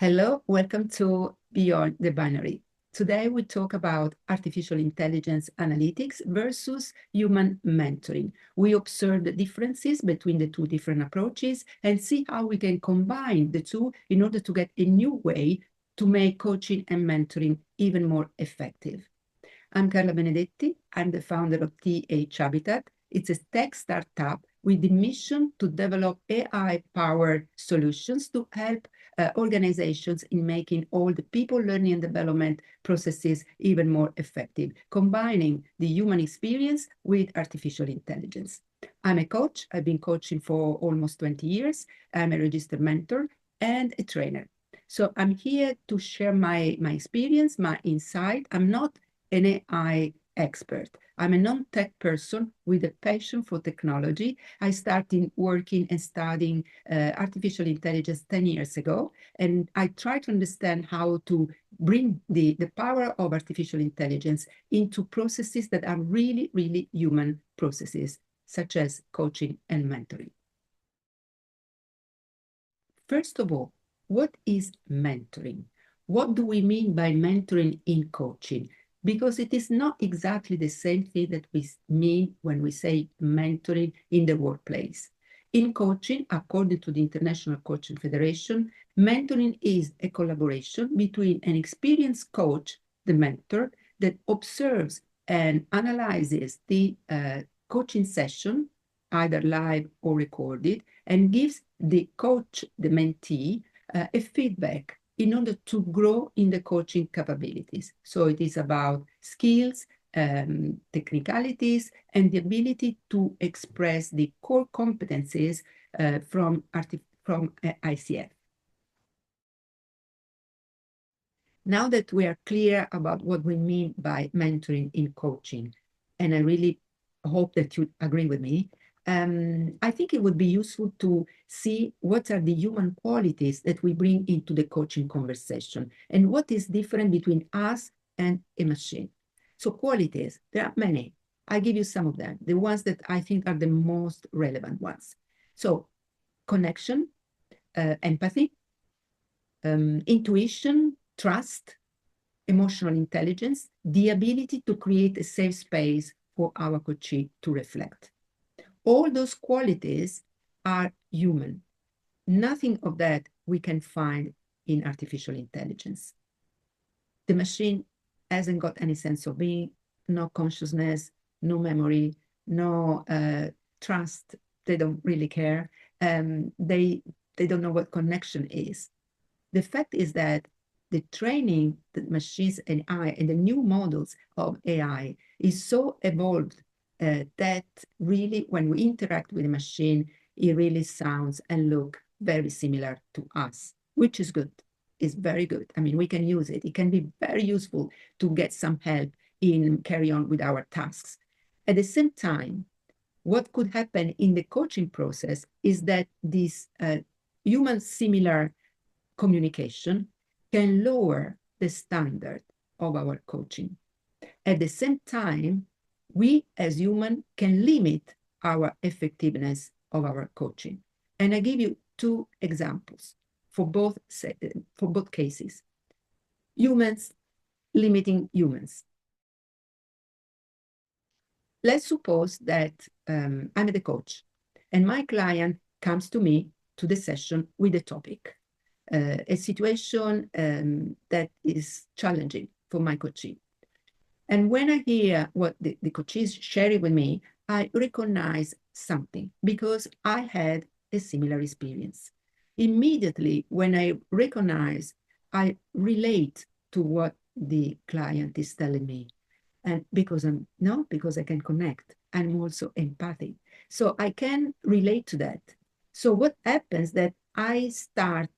Hello, welcome to Beyond the Binary. Today we talk about artificial intelligence analytics versus human mentoring. We observe the differences between the two different approaches and see how we can combine the two in order to get a new way to make coaching and mentoring even more effective. I'm Carla Benedetti. I'm the founder of TH Habitat. It's a tech startup with the mission to develop AI-powered solutions to help organizations in making all the people learning and development processes even more effective, combining the human experience with artificial intelligence. I'm a coach. I've been coaching for almost 20 years. I'm a registered mentor and a trainer. So I'm here to share my experience, my insight. I'm not an AI expert. I'm a non-tech person with a passion for technology. I started working and studying artificial intelligence 10 years ago, and I try to understand how to bring the power of artificial intelligence into processes that are really, really human processes, such as coaching and mentoring. First of all, what is mentoring? What do we mean by mentoring in coaching? Because it is not exactly the same thing that we mean when we say mentoring in the workplace. In coaching, according to the International Coaching Federation, mentoring is a collaboration between an experienced coach, the mentor, that observes and analyzes the coaching session, either live or recorded, and gives the coach, the mentee, a feedback in order to grow in the coaching capabilities. So it is about skills, technicalities, and the ability to express the core competencies from ICF. Now that we are clear about what we mean by mentoring in coaching, and I really hope that you agree with me, I think it would be useful to see what are the human qualities that we bring into the coaching conversation and what is different between us and a machine. So qualities, there are many. I give you some of them, the ones that I think are the most relevant ones. So connection, empathy, intuition, trust, emotional intelligence, the ability to create a safe space for our coachee to reflect. All those qualities are human. Nothing of that we can find in artificial intelligence. The machine hasn't got any sense of being, no consciousness, no memory, no trust. They don't really care. They don't know what connection is. The fact is that the training that machines and AI and the new models of AI is so evolved that really when we interact with a machine, it really sounds and look very similar to us, which is good. It's very good. I mean, we can use it. It can be very useful to get some help in carry on with our tasks. At the same time, what could happen in the coaching process is that this human similar communication can lower the standard of our coaching. At the same time, we as humans can limit our effectiveness of our coaching. And I give you two examples for both cases. Humans limiting humans. Let's suppose that I'm the coach and my client comes to me to the session with a topic. A situation that is challenging for my coachee. And when I hear what the coachee is sharing with me, I recognize something because I had a similar experience. Immediately, when I recognize, I relate to what the client is telling me. And because I can connect, I'm also empathic. So I can relate to that. So what happens that I start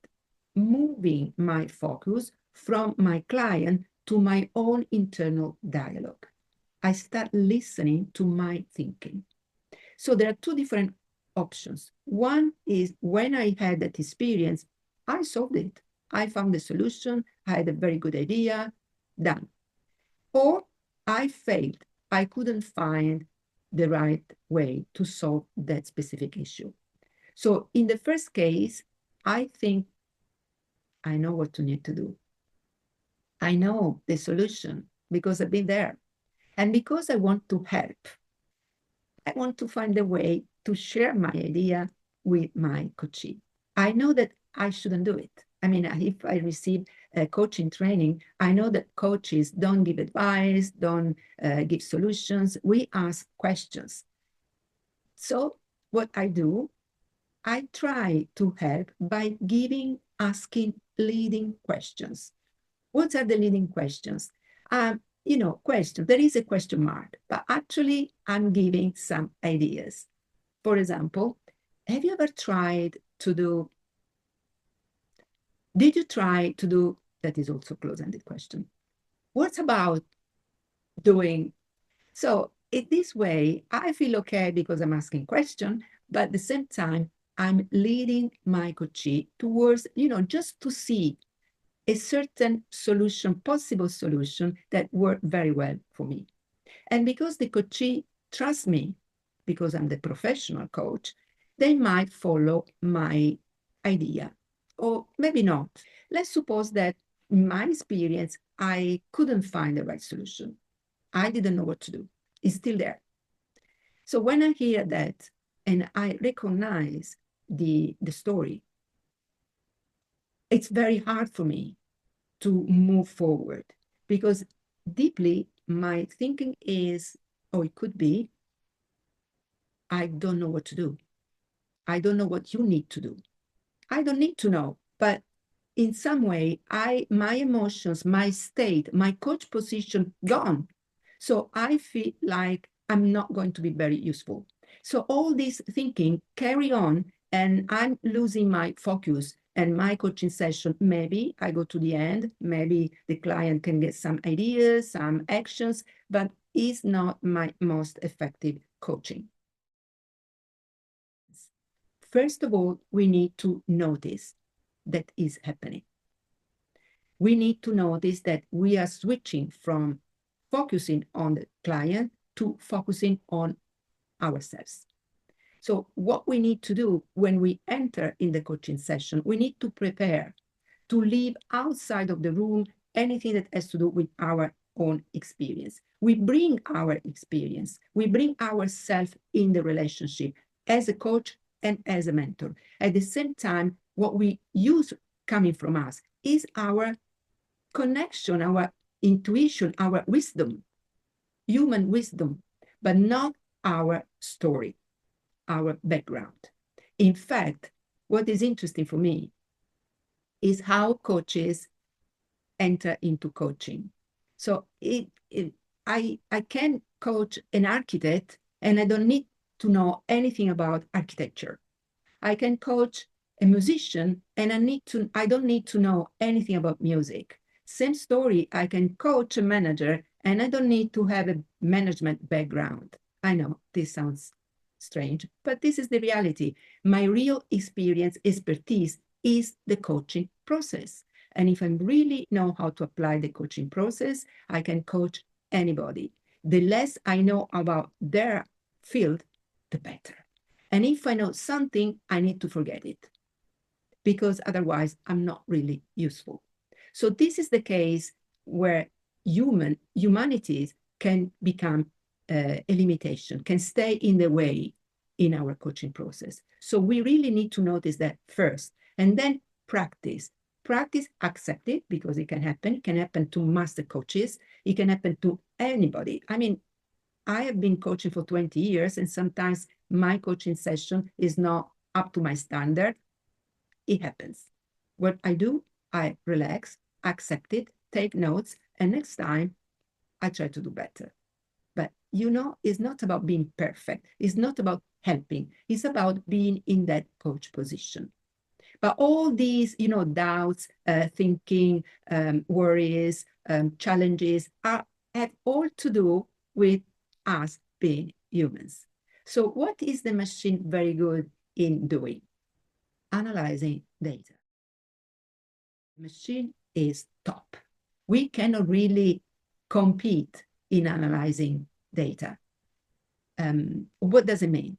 moving my focus from my client to my own internal dialogue. I start listening to my thinking. So there are two different options. One is when I had that experience, I solved it. I found the solution. I had a very good idea, done. Or I failed. I couldn't find the right way to solve that specific issue. So in the first case, I think I know what you need to do. I know the solution because I've been there. And because I want to help, I want to find a way to share my idea with my coachee. I know that I shouldn't do it. I mean, if I receive coaching training, I know that coaches don't give advice, don't give solutions. We ask questions. So what I do, I try to help by asking leading questions. What are the leading questions? Question, there is a question mark, but actually I'm giving some ideas. For example, have you ever tried to do, did you try to do, that is also close-ended question. What about doing, so in this way, I feel okay because I'm asking question, but at the same time, I'm leading my coachee towards, just to see a certain solution, possible solution that worked very well for me. And because the coachee trusts me, because I'm the professional coach, they might follow my idea, or maybe not. Let's suppose that in my experience, I couldn't find the right solution. I didn't know what to do. It's still there. So when I hear that and I recognize the story, it's very hard for me to move forward because deeply my thinking is, or it could be, I don't know what to do. I don't know what you need to do. I don't need to know, but in some way, my emotions, my state, my coach position gone. So I feel like I'm not going to be very useful. So all this thinking carry on and I'm losing my focus and my coaching session. Maybe I go to the end, maybe the client can get some ideas, some actions, but it's not my most effective coaching. First of all, we need to notice that is happening. We need to notice that we are switching from focusing on the client to focusing on ourselves. So what we need to do when we enter in the coaching session, we need to prepare to leave outside of the room anything that has to do with our own experience. We bring our experience, we bring ourselves in the relationship as a coach and as a mentor. At the same time, what we use coming from us is our connection, our intuition, our wisdom, human wisdom, but not our story, our background. In fact, what is interesting for me is how coaches enter into coaching. So I can coach an architect and I don't need to know anything about architecture. I can coach a musician and I don't need to know anything about music. Same story, I can coach a manager and I don't need to have a management background. I know this sounds strange, but this is the reality. My real experience, expertise is the coaching process. And if I really know how to apply the coaching process, I can coach anybody. The less I know about their field, the better. And if I know something, I need to forget it because otherwise I'm not really useful. So this is the case where humanities can become a limitation, can stay in the way in our coaching process. So we really need to notice that first, and then practice. Practice, accept it because it can happen. It can happen to master coaches. It can happen to anybody. I mean, I have been coaching for 20 years and sometimes my coaching session is not up to my standard. It happens. What I do, I relax, accept it, take notes, and next time I try to do better. But it's not about being perfect. It's not about helping. It's about being in that coach position. But all these, doubts, thinking, worries, challenges have all to do with us being humans. So what is the machine very good in doing? Analyzing data. The machine is top. We cannot really compete in analyzing data. What does it mean?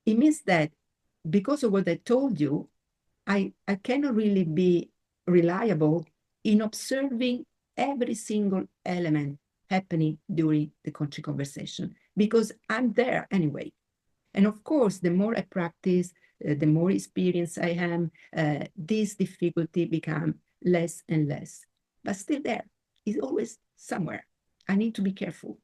It means that because of what I told you, I cannot really be reliable in observing every single element happening during the coaching conversation, because I'm there anyway. And of course, the more I practice, the more experience I have, this difficulty become less and less, but still there. It's always somewhere. I need to be careful.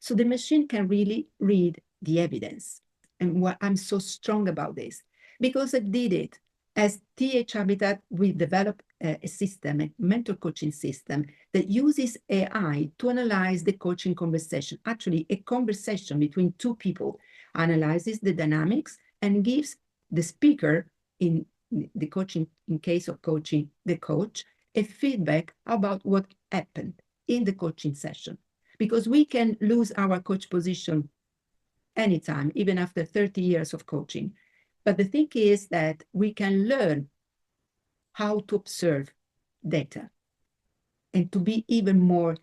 So the machine can really read the evidence. And what I'm so strong about this, because I did it. As TH Habitat, we developed a system, a mentor coaching system that uses AI to analyze the coaching conversation. Actually, a conversation between two people analyzes the dynamics and gives the speaker, in the coaching, in case of coaching, the coach, a feedback about what happened in the coaching session. Because we can lose our coach position anytime, even after 30 years of coaching. But the thing is that we can learn how to observe data and to be even more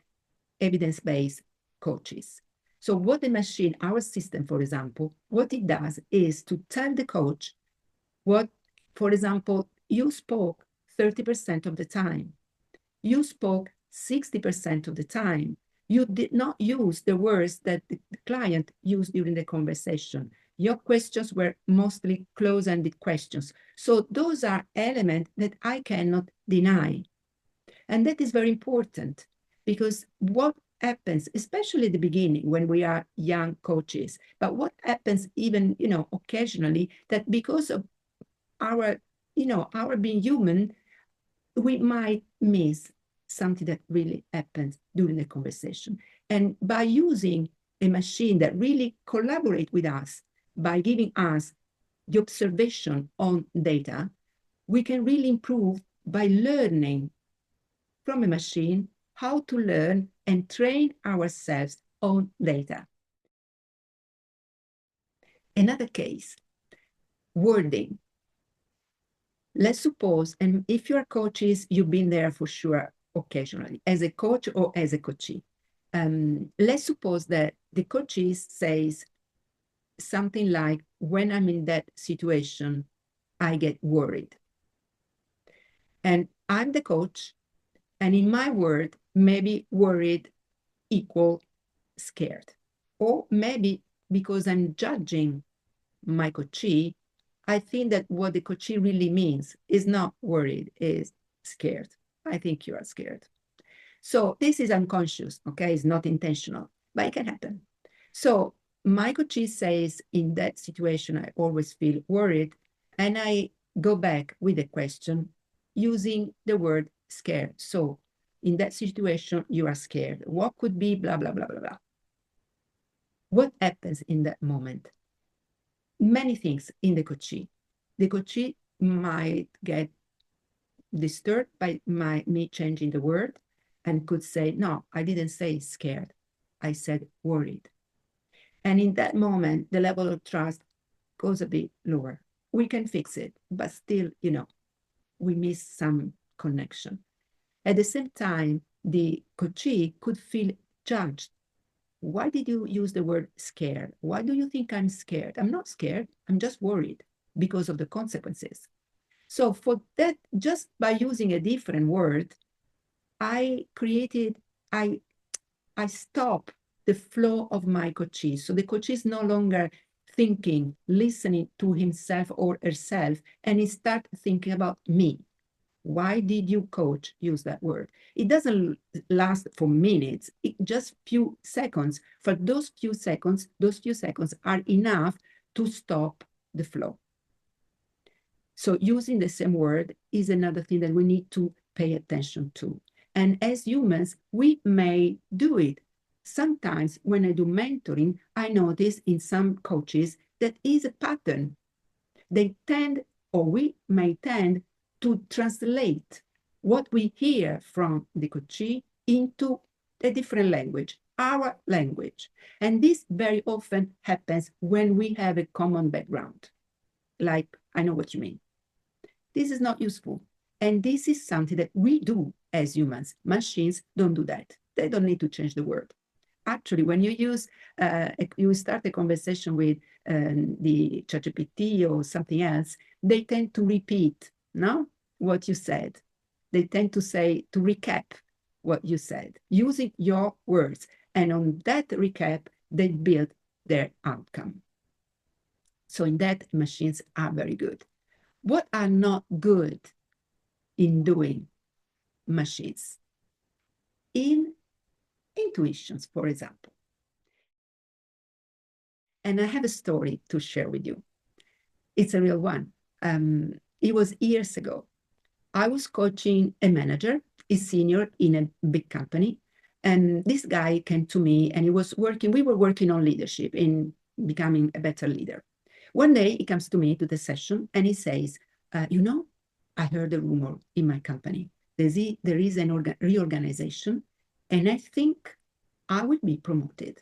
evidence-based coaches. So what the machine, our system, for example, what it does is to tell the coach what, for example, you spoke 30% of the time. You spoke 60% of the time. You did not use the words that the client used during the conversation. Your questions were mostly close-ended questions. So those are elements that I cannot deny. And that is very important, because what happens, especially at the beginning when we are young coaches, but what happens even, occasionally, that because of our being human, we might miss something that really happens during the conversation. And by using a machine that really collaborates with us, by giving us the observation on data, we can really improve by learning from a machine how to learn and train ourselves on data. Another case, wording. Let's suppose, and if you're coaches, you've been there for sure occasionally, as a coach or as a coachee. Let's suppose that the coachee says something like, when I'm in that situation, I get worried. And I'm the coach, and in my word, maybe worried equal scared. Or maybe because I'm judging my coachee, I think that what the coachee really means is not worried, is scared. I think you are scared. So this is unconscious, okay? It's not intentional, but it can happen. So my coachee says, in that situation, I always feel worried. And I go back with a question using the word scared. So in that situation, you are scared. What could be blah, blah, blah, blah, blah. What happens in that moment? Many things in the coachee. The coachee might get disturbed by me changing the word and could say, no, I didn't say scared. I said worried. And in that moment, the level of trust goes a bit lower. We can fix it, but still, we miss some connection. At the same time, the coachee could feel judged. Why did you use the word scared? Why do you think I'm scared? I'm not scared. I'm just worried because of the consequences. So for that, just by using a different word, I stop the flow of my coachee. So the coachee is no longer thinking, listening to himself or herself, and he start thinking about me. Why did you, coach, use that word? It doesn't last for minutes, it just few seconds. For those few seconds are enough to stop the flow. So using the same word is another thing that we need to pay attention to. And as humans, we may do it. Sometimes when I do mentoring, I notice in some coaches that is a pattern. They tend, or we may tend, to translate what we hear from the coachee into a different language, our language. And this very often happens when we have a common background. Like, I know what you mean. This is not useful. And this is something that we do as humans. Machines don't do that. They don't need to change the word. Actually, when you you start a conversation with the ChatGPT or something else, they tend to repeat, no, what you said. they tend to say, to recap what you said, using your words. And on that recap, they build their outcome. So in that, machines are very good. What are not good in doing machines? In intuitions, for example. And I have a story to share with you. It's a real one. It was years ago. I was coaching a manager, a senior in a big company. And this guy came to me and we were working on leadership, in becoming a better leader. One day he comes to me to the session and he says, I heard a rumor in my company. There is an reorganization and I think I will be promoted.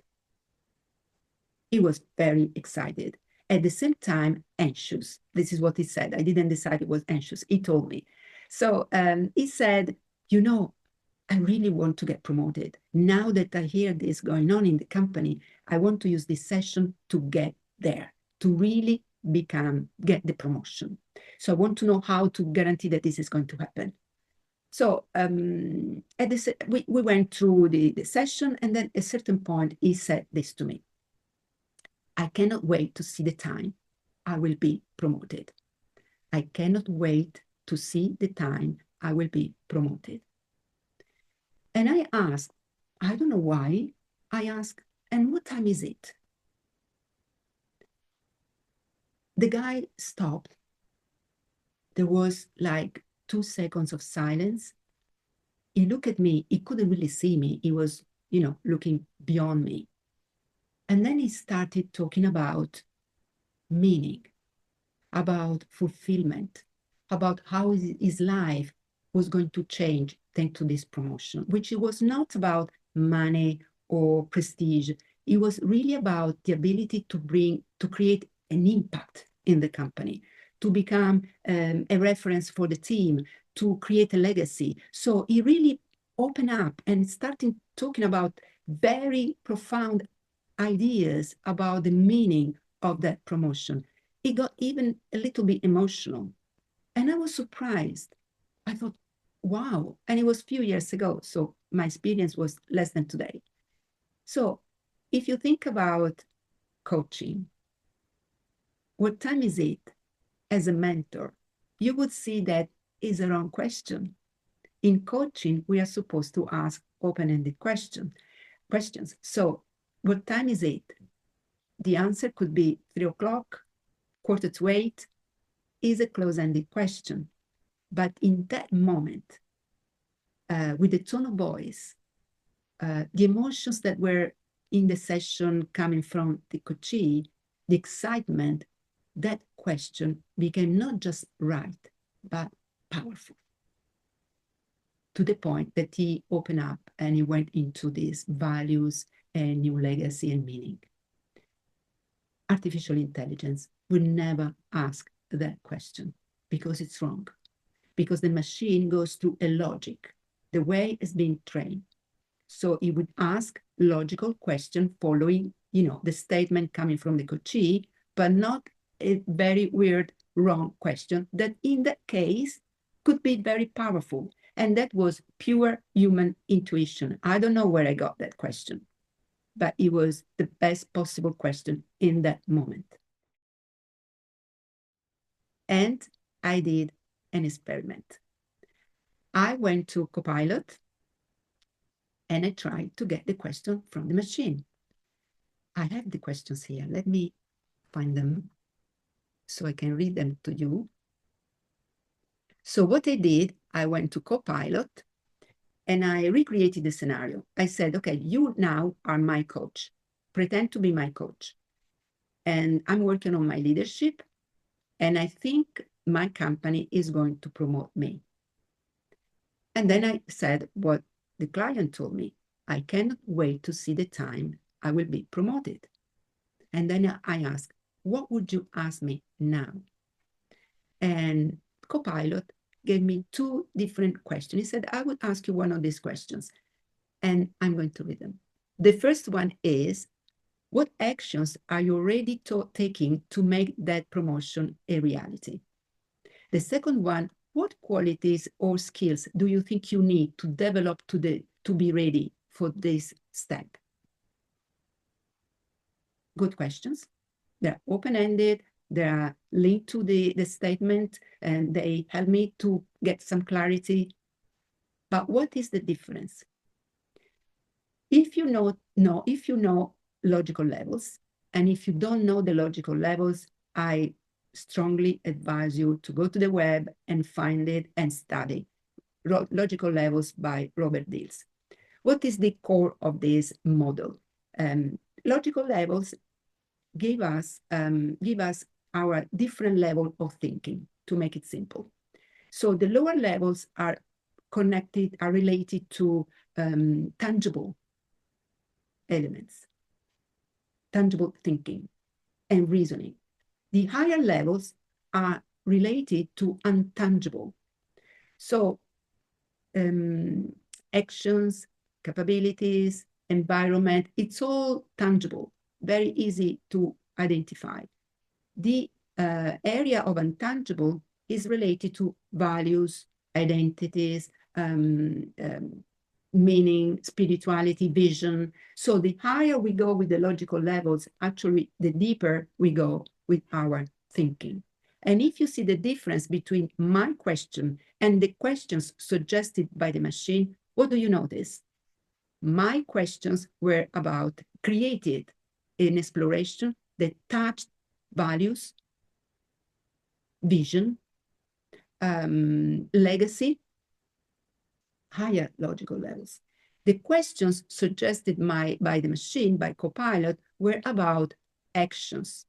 He was very excited. At the same time, anxious. This is what he said. I didn't decide he was anxious. He told me. So he said, I really want to get promoted. Now that I hear this going on in the company, I want to use this session to get there, to really get the promotion. So I want to know how to guarantee that this is going to happen. So we went through the session, and then at a certain point, he said this to me. I cannot wait to see the time I will be promoted. I cannot wait to see the time I will be promoted. And I asked, I don't know why, I asked, and what time is it? The guy stopped. There was like 2 seconds of silence. He looked at me. He couldn't really see me. He was, looking beyond me. And then he started talking about meaning, about fulfillment, about how his life was going to change thanks to this promotion, which it was not about money or prestige. It was really about the ability to create an impact in the company, to become a reference for the team, to create a legacy. So he really opened up and started talking about very profound ideas about the meaning of that promotion. It got even a little bit emotional. And I was surprised. I thought, wow. And it was a few years ago. So my experience was less than today. So if you think about coaching, what time is it as a mentor? You would see that is a wrong question. In coaching, we are supposed to ask open-ended questions. So what time is it? The answer could be 3 o'clock, 7:45, is a close-ended question. But in that moment, with the tone of voice, the emotions that were in the session coming from the coachee, the excitement, that question became not just right, but powerful. To the point that he opened up and he went into these values and new legacy and meaning. Artificial intelligence will never ask that question because it's wrong. Because the machine goes through a logic, the way it's been trained. So it would ask logical question following, the statement coming from the coachee, but not a very weird, wrong question that in that case could be very powerful. And that was pure human intuition. I don't know where I got that question, but it was the best possible question in that moment. And I did an experiment. I went to Copilot and I tried to get the question from the machine. I have the questions here. Let me find them so I can read them to you. So what I did, I went to Copilot and I recreated the scenario. I said, okay, you now are my coach. Pretend to be my coach. And I'm working on my leadership. And I think my company is going to promote me. And then I said what the client told me. I cannot wait to see the time I will be promoted. And then I asked, what would you ask me now? And Copilot gave me 2 different questions. He said, I would ask you one of these questions, and I'm going to read them. The first one is, what actions are you already taking to make that promotion a reality? The second one, what qualities or skills do you think you need to develop to be ready for this step? Good questions. They're open-ended, they are linked to the statement, and they help me to get some clarity. But what is the difference? If you know logical levels, and if you don't know the logical levels, I strongly advise you to go to the web and find it and study Logical Levels by Robert Dills. What is the core of this model? Logical levels give us our different level of thinking, to make it simple. So the lower levels are related to tangible elements, tangible thinking and reasoning. The higher levels are related to untangible. So actions, capabilities, environment, it's all tangible, very easy to identify. The area of untangible is related to values, identities, meaning, spirituality, vision. So the higher we go with the logical levels, actually, the deeper we go with our thinking. And if you see the difference between my question and the questions suggested by the machine, what do you notice? My questions were created an exploration that touched values, vision, legacy, higher logical levels. The questions suggested by the machine, by Copilot, were about actions.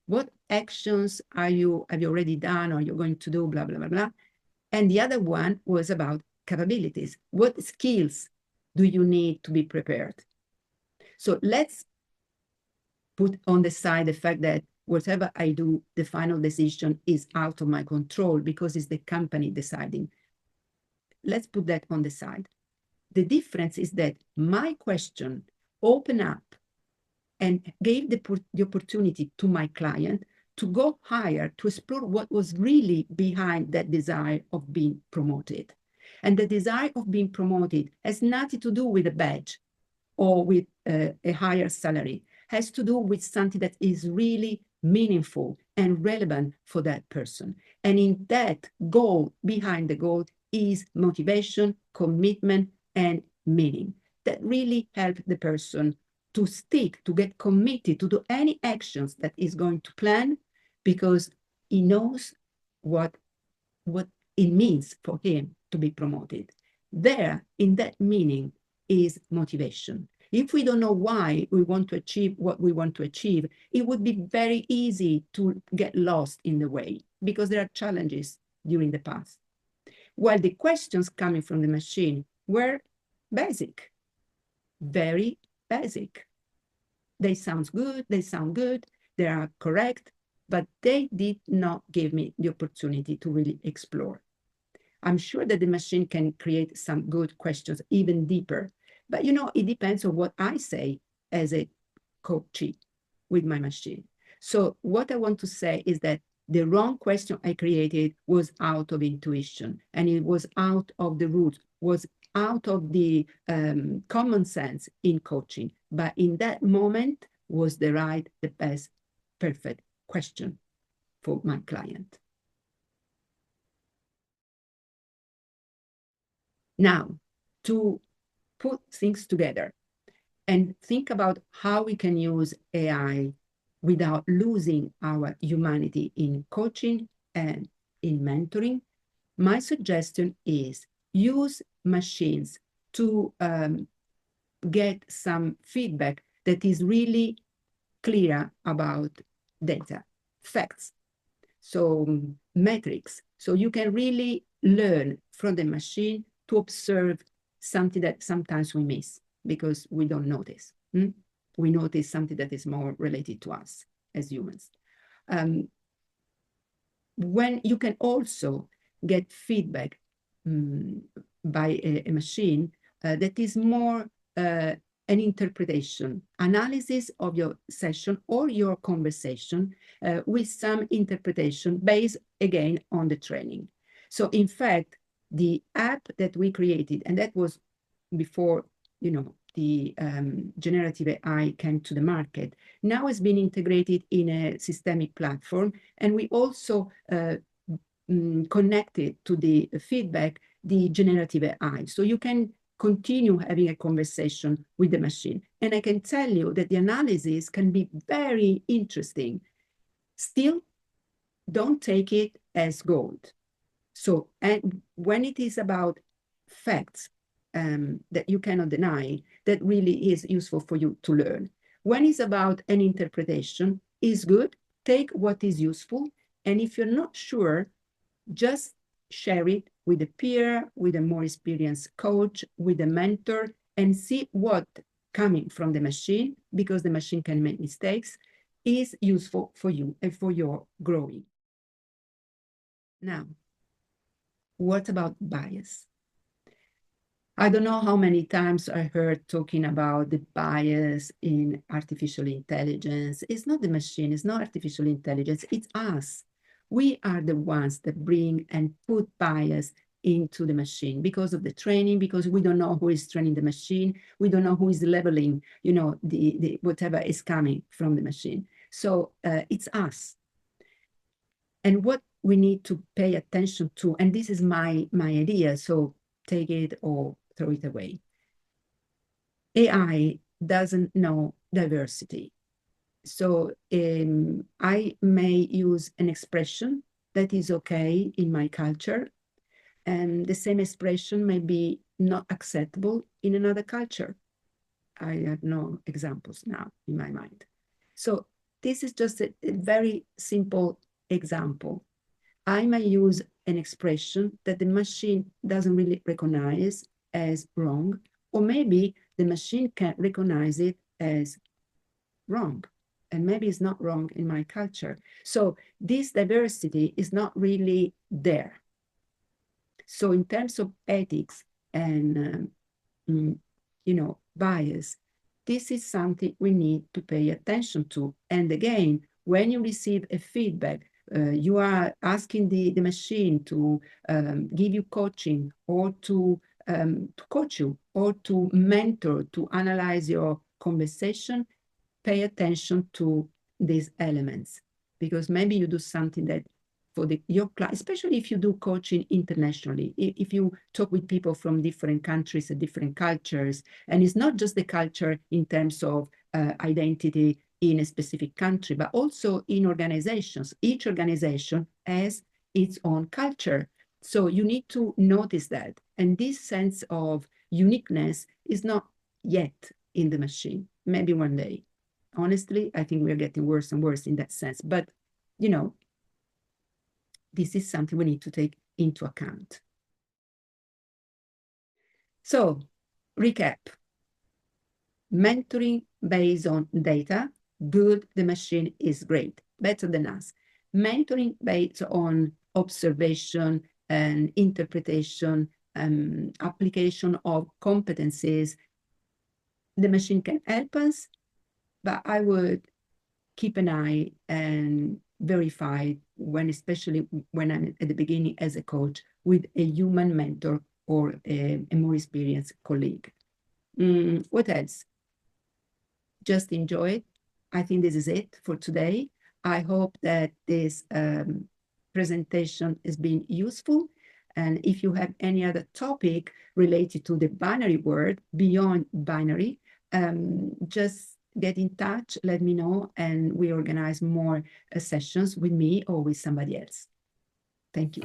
What actions have you already done or you're going to do, blah, blah, blah, blah. And the other one was about capabilities. What skills do you need to be prepared? So let's put on the side the fact that whatever I do, the final decision is out of my control because it's the company deciding. Let's put that on the side. The difference is that my question opened up and gave the opportunity to my client to go higher, to explore what was really behind that desire of being promoted. And the desire of being promoted has nothing to do with a badge or with a higher salary, has to do with something that is really meaningful and relevant for that person. And in that goal, behind the goal, is motivation, commitment, and meaning that really help the person to stick, to get committed, to do any actions that is going to plan, because he knows what it means for him to be promoted. There, in that meaning, is motivation. If we don't know why we want to achieve what we want to achieve, it would be very easy to get lost in the way because there are challenges during the path. While the questions coming from the machine were basic, very basic. They sound good, they are correct, but they did not give me the opportunity to really explore. I'm sure that the machine can create some good questions even deeper, but it depends on what I say as a coachee with my machine. So what I want to say is that the wrong question I created was out of intuition, and it was out of the root, was out of the common sense in coaching. But in that moment was the best, perfect question for my client. Now, to put things together and think about how we can use AI without losing our humanity in coaching and in mentoring, my suggestion is use machines to get some feedback that is really clear about data, facts, so metrics. So you can really learn from the machine to observe something that sometimes we miss because we don't notice. We notice something that is more related to us as humans. When you can also get feedback by a machine that is more an interpretation, analysis of your session or your conversation with some interpretation based, again, on the training. So in fact, the app that we created, and that was before, the generative AI came to the market, now has been integrated in a systemic platform. And we also connected to the feedback, the generative AI. So you can continue having a conversation with the machine. And I can tell you that the analysis can be very interesting. Still, don't take it as gold. So, and when it is about facts that you cannot deny, that really is useful for you to learn. When it's about an interpretation, is good, take what is useful. And if you're not sure, just share it with a peer, with a more experienced coach, with a mentor, and see what coming from the machine, because the machine can make mistakes, is useful for you and for your growing. Now, what about bias? I don't know how many times I heard talking about the bias in artificial intelligence. It's not the machine, it's not artificial intelligence, it's us. We are the ones that bring and put bias into the machine because of the training, because we don't know who is training the machine. We don't know who is leveling, the whatever is coming from the machine. So it's us. And what we need to pay attention to, and this is my idea, so take it or throw it away. AI doesn't know diversity. So I may use an expression that is okay in my culture, and the same expression may be not acceptable in another culture. I have no examples now in my mind. So this is just a very simple example. I may use an expression that the machine doesn't really recognize as wrong, or maybe the machine can recognize it as wrong, and maybe it's not wrong in my culture. So this diversity is not really there. So in terms of ethics and bias, this is something we need to pay attention to. And again, when you receive a feedback, you are asking the machine to give you coaching, or to coach you, or to mentor, to analyze your conversation, pay attention to these elements, because maybe you do something that for your class, especially if you do coaching internationally, if you talk with people from different countries and different cultures, and it's not just the culture in terms of identity in a specific country, but also in organizations. Each organization has its own culture. So you need to notice that. And this sense of uniqueness is not yet in the machine. Maybe one day. Honestly, I think we're getting worse and worse in that sense. But, this is something we need to take into account. So, recap. Mentoring based on data, good, the machine is great, better than us. Mentoring based on observation and interpretation, application of competencies, the machine can help us, but I would keep an eye and verify especially when I'm at the beginning as a coach, with a human mentor or a more experienced colleague. What else? Just enjoy it. I think this is it for today. I hope that this presentation has been useful. And if you have any other topic related to the binary word, beyond binary, just get in touch, let me know, and we organize more sessions with me or with somebody else. Thank you.